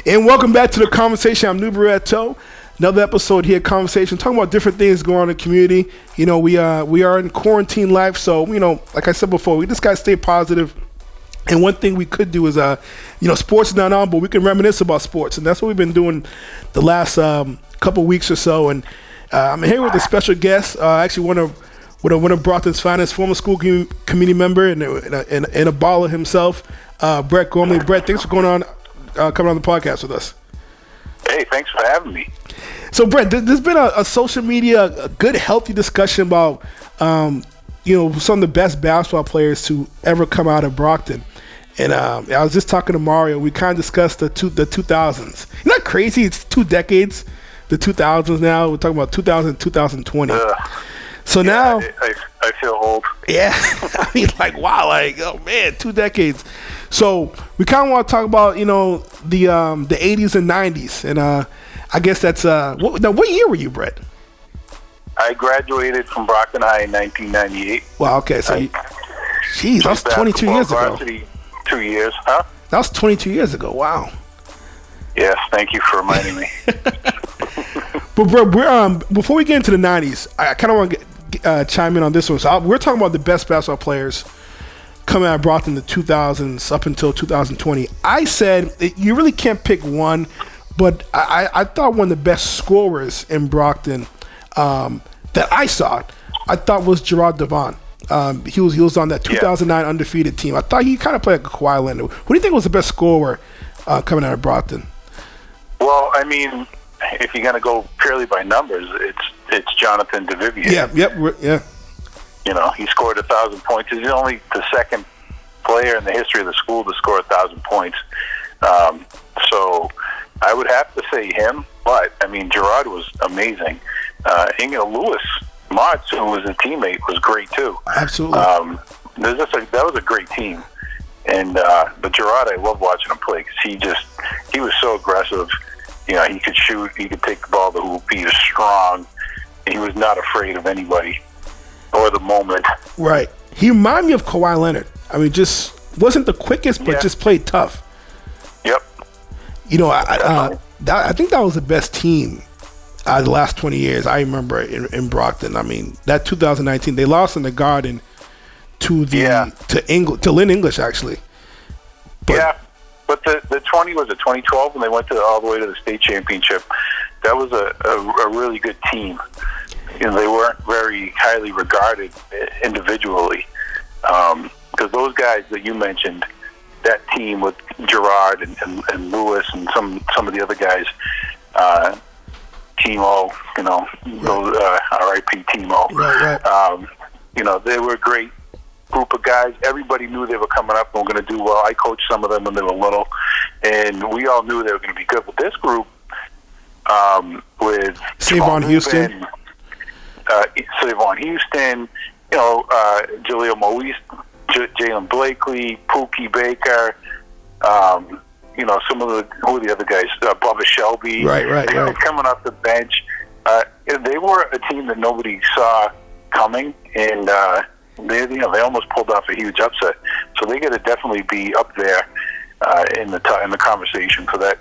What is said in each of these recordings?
And welcome back to the conversation. I'm Nubaretto. Another episode here, conversation, talking about different things going on in the community. You know, we are in quarantine life, so you know, like I said before, we just gotta stay positive. And one thing we could do is, sports is not on, but we can reminisce about sports, and that's what we've been doing the last couple weeks or so. And I'm here with a special guest, actually one of Brockton's finest, former school committee member and a baller himself, Brett Gormley. Brett, thanks for coming on the podcast with us. Hey, thanks for having me. So, Brett, there's been a social media, a good, healthy discussion about, some of the best basketball players to ever come out of Brockton. And I was just talking to Mario. We kind of discussed the 2000s. Isn't that crazy? It's 2 decades, the 2000s now. We're talking about 2000 2020. So yeah, now I feel old. Yeah, I mean, like, wow, like, oh man, 2 decades. So we kind of want to talk about, the 80s and 90s, and I guess that's what year were you, Brett? I graduated from Brockton High in 1998. Wow, okay, so geez, that was 22 years ago. 2 years, huh? That was 22 years ago. Wow. Yes, thank you for reminding me. But bro, we're before we get into the 90s, I kind of want to chime in on this one. So we're talking about the best basketball players coming out of Brockton in the 2000s up until 2020. I said you really can't pick one, but I thought one of the best scorers in Brockton that I saw, I thought was Gerard Devon. He was on that 2009 undefeated team. I thought he kind of played like a Kawhi Leonard. Who do you think was the best scorer coming out of Brockton? Well, I mean, if you're going to go purely by numbers, it's Jonathan DeVivier. Yeah. You know, he scored 1,000 points. He's only the second player in the history of the school to score 1,000 points. So I would have to say him, but I mean, Gerard was amazing. Lewis Motz, who was a teammate, was great too. Absolutely. That was a great team. And but Gerard, I love watching him play because he was so aggressive. You know, he could shoot, he could take the ball to the hoop. He was strong. And he was not afraid of anybody or the moment. Right. He reminded me of Kawhi Leonard. I mean, just wasn't the quickest, but just played tough. Yep. You know, I think that was the best team the last 20 years. I remember in Brockton. I mean, that 2019, they lost in the Garden to Lynn English, actually. But the 20 was it 2012 when they went all the way to the state championship. That was a really good team. You know, they weren't very highly regarded individually because those guys that you mentioned, that team with Gerard and Lewis and some of the other guys, Timo, those R.I.P. Timo. Right. They were a great group of guys. Everybody knew they were coming up and were going to do well. I coached some of them when they were little, and we all knew they were going to be good. But this group, with Savon Houston, Jaleel Moise, Jalen Blakely, Pookie Baker, some of who are the other guys, Bubba Shelby, right. coming off the bench. They were a team that nobody saw coming, and they almost pulled off a huge upset. So they got to definitely be up there in the conversation for that.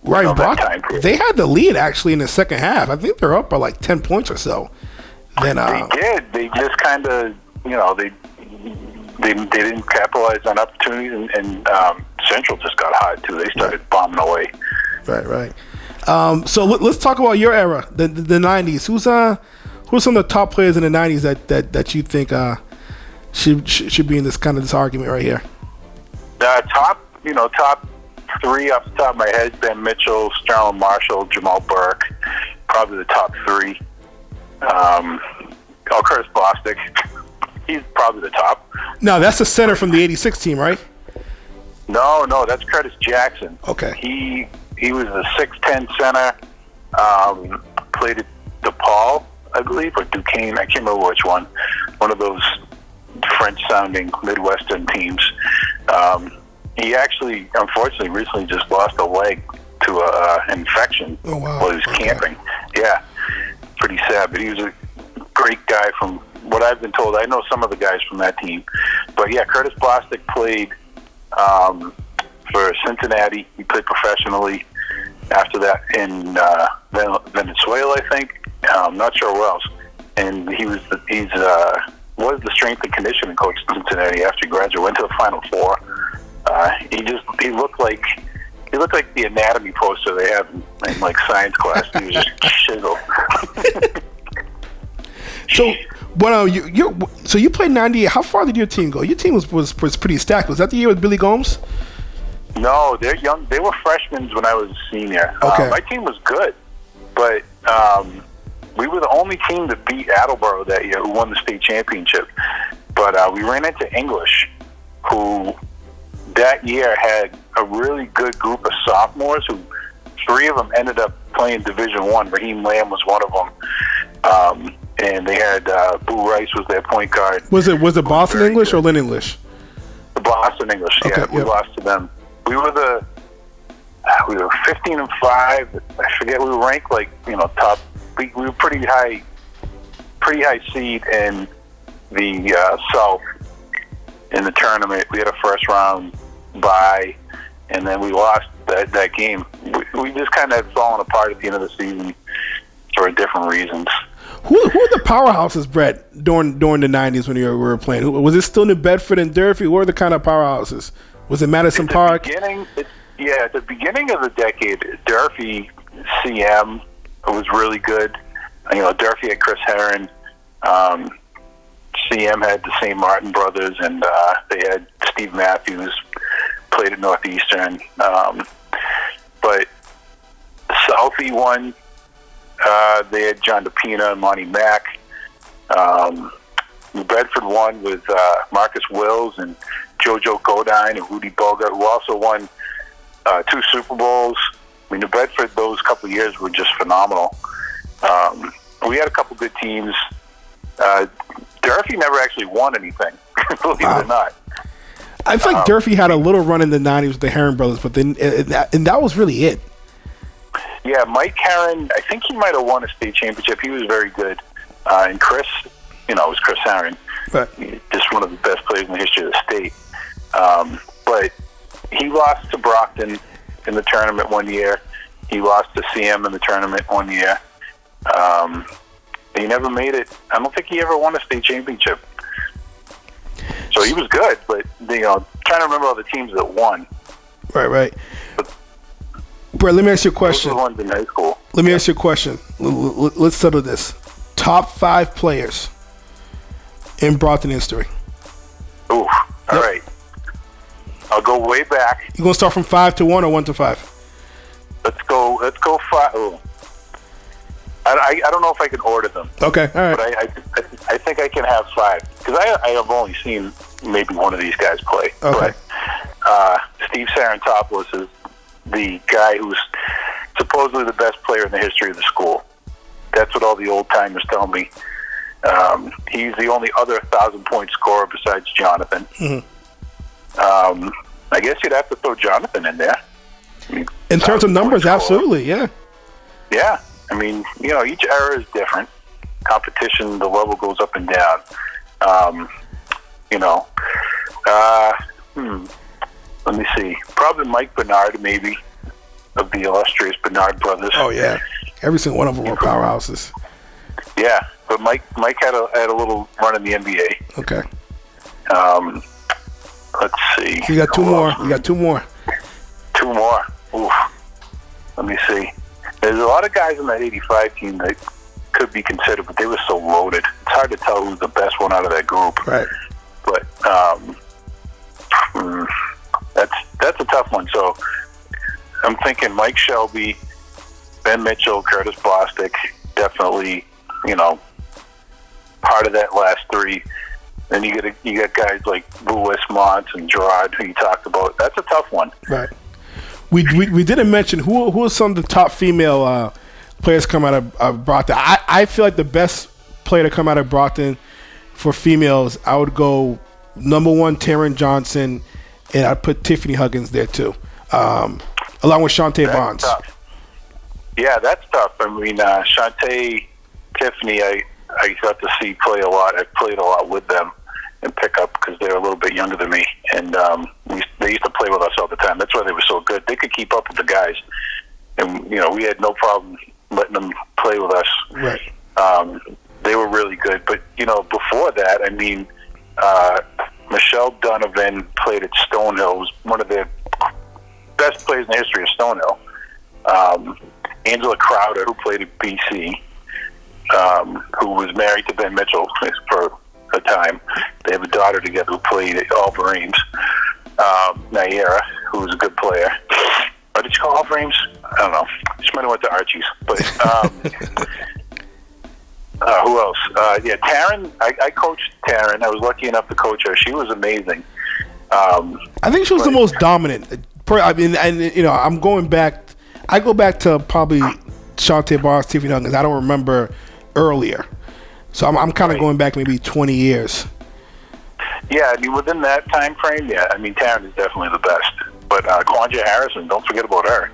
Right, that time period. They had the lead actually in the second half. I think they're up by like 10 points or so. Then they did. They just kind of, they didn't capitalize on opportunities, and Central just got hot too. They started bombing away. Right. So let's talk about your era, the 90s. Who's some of the top players in the 90s that you think should be in this argument right here? Top 3 off the top of my head: Ben Mitchell, Sterling Marshall, Jamal Burke. Probably the top 3. Curtis Bostic. He's probably the top. No, that's the center from the '86 team, right? No, that's Curtis Jackson. Okay. He was a 6'10" center. Played at DePaul, I believe, or Duquesne. I can't remember which one. One of those French-sounding Midwestern teams. He actually, unfortunately, recently just lost a leg to an infection while he was camping. Yeah, pretty sad. But he was a great guy from what I've been told. I know some of the guys from that team. But, yeah, Curtis Bostic played for Cincinnati. He played professionally after that in Venezuela, I think. I'm not sure where else. And he was the strength and conditioning coach at Cincinnati after he graduated. Went to the Final Four. He looked like the anatomy poster they have in like science class. He was just chiseled. So, well, you played 98. How far did your team go? Your team was pretty stacked. Was that the year with Billy Gomes? No, they're young. They were freshmen when I was a senior. Okay. My team was good, but we were the only team to beat Attleboro that year, who won the state championship. But we ran into English, who that year had a really good group of sophomores. Who 3 of them ended up playing Division I. Raheem Lamb was one of them. And they had Boo Rice was their point guard. Was it Boston English good. Or Lynn English? The Boston English. Okay, yeah, we lost to them. We were 15-5. I forget. We were ranked top. We were pretty high seed in the South in the tournament. We had a first round bye, and then we lost that game. We just kind of had fallen apart at the end of the season for different reasons. Who are the powerhouses, Brett, during the 90s when you were playing? Was it still New Bedford and Durfee? What were the kind of powerhouses? Was it Madison Park? At the beginning of the decade, Durfee CM was really good. Durfee had Chris Herron. CM had the St. Martin brothers, and they had Steve Matthews, played at Northeastern. But Southie won. They had John DePina and Monty Mack. New Bedford won with Marcus Wills and JoJo Godine and Rudy Bogart, who also won 2 Super Bowls. I mean, New Bedford, those couple of years were just phenomenal. We had a couple good teams. Durfee never actually won anything, believe it or not. I feel like Durfee had a little run in the 90s with the Herron brothers, but then and that was really it. Yeah, Mike Herron, I think he might have won a state championship. He was very good. And Chris, it was Chris Herron. Right. Just one of the best players in the history of the state. But he lost to Brockton in the tournament one year. He lost to CM in the tournament one year. He never made it. I don't think he ever won a state championship. So he was good, but trying to remember all the teams that won. Right. Brett, let me ask you a question. Those were the ones in high school. Let me ask you a question. Let's settle this. Top 5 players in Brockton history. Ooh, all right. I'll go way back. You gonna start from 5 to 1 or 1 to 5? Let's go 5. Ooh. I don't know if I can order them. Okay, all right. But I think I can have 5 because I have only seen maybe one of these guys play. Okay. But Steve Sarantopoulos is the guy who's supposedly the best player in the history of the school. That's what all the old timers tell me. He's the only other 1,000-point scorer besides Jonathan. Mm-hmm. I guess you'd have to throw Jonathan in there. In terms of numbers, absolutely, yeah. Yeah. I mean, each era is different. Competition, the level goes up and down. Let me see. Probably Mike Bernard, maybe, of the illustrious Bernard brothers. Oh, yeah. Every single one of them were powerhouses. Yeah, but Mike had a little run in the NBA. Okay. Let's see. So you got 2 more. You got 2 more. 2 more. Oof. Let me see. There's a lot of guys in that 85 team that could be considered, but they were so loaded. It's hard to tell who's the best one out of that group. Right. But that's a tough one. So I'm thinking Mike Shelby, Ben Mitchell, Curtis Bostic, definitely, part of that last 3. Then you got guys like Louis Mont and Gerard, who you talked about. That's a tough one. Right. We didn't mention who are some of the top female players come out of Brockton. I feel like the best player to come out of Brockton for females, I would go number 1, Taryn Johnson, and I'd put Tiffany Huggins there too, along with Shantae Bonds. Tough. Yeah, that's tough. I mean, Shantae, Tiffany, I got to see play a lot. I played a lot with them and pick up because they're a little bit younger than me, and they used to play with us all the time. That's why they were so good. They could keep up with the guys, and we had no problem letting them play with us. Right. They were really good. But before that, I mean, Michelle Donovan played at Stonehill. Was one of the best players in the history of Stonehill. Angela Crowder, who played at BC, who was married to Ben Mitchell for a time. They have a daughter together who played at Wolverines. Naira, who was a good player. Or did you call Wolverines? I don't know. She might have went to Archie's. But who else? Taryn. I coached Taryn. I was lucky enough to coach her. She was amazing. I think she was the most dominant. I mean, and I'm going back. I go back to probably Shantae Barnes, Tiffany Huggins. I don't remember earlier, so I'm kind of going back maybe 20 years. Yeah, I mean, within that time frame, yeah. I mean, Taryn is definitely the best. But Quanja Harrison, don't forget about her.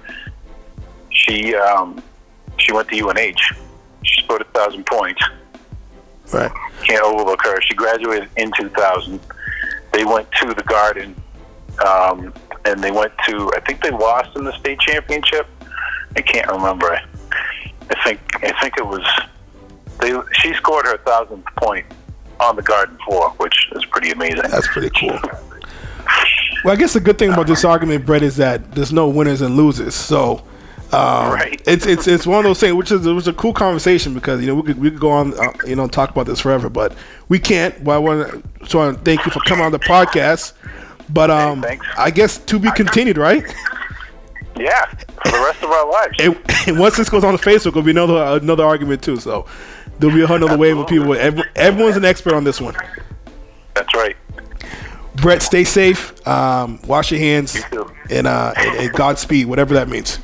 She went to UNH. She scored 1,000 points. Right. Can't overlook her. She graduated in 2000. They went to the Garden, and they went to, I think they lost in the state championship. I can't remember. I think it was, she scored her 1,000th point on the Garden floor, which is pretty amazing. That's pretty cool. Well, I guess the good thing about this argument, Brett, is that there's no winners and losers. So right. It's one of those things, which was a cool conversation because we could go on talk about this forever, but we can't. But I want to thank you for coming on the podcast. But thanks. I guess to be continued, right? Yeah, for the rest of our lives. And once this goes on the Facebook, there'll be another argument too. So there'll be another wave of people. Everyone's an expert on this one. That's right. Brett, stay safe. Wash your hands. You too. And Godspeed, whatever that means.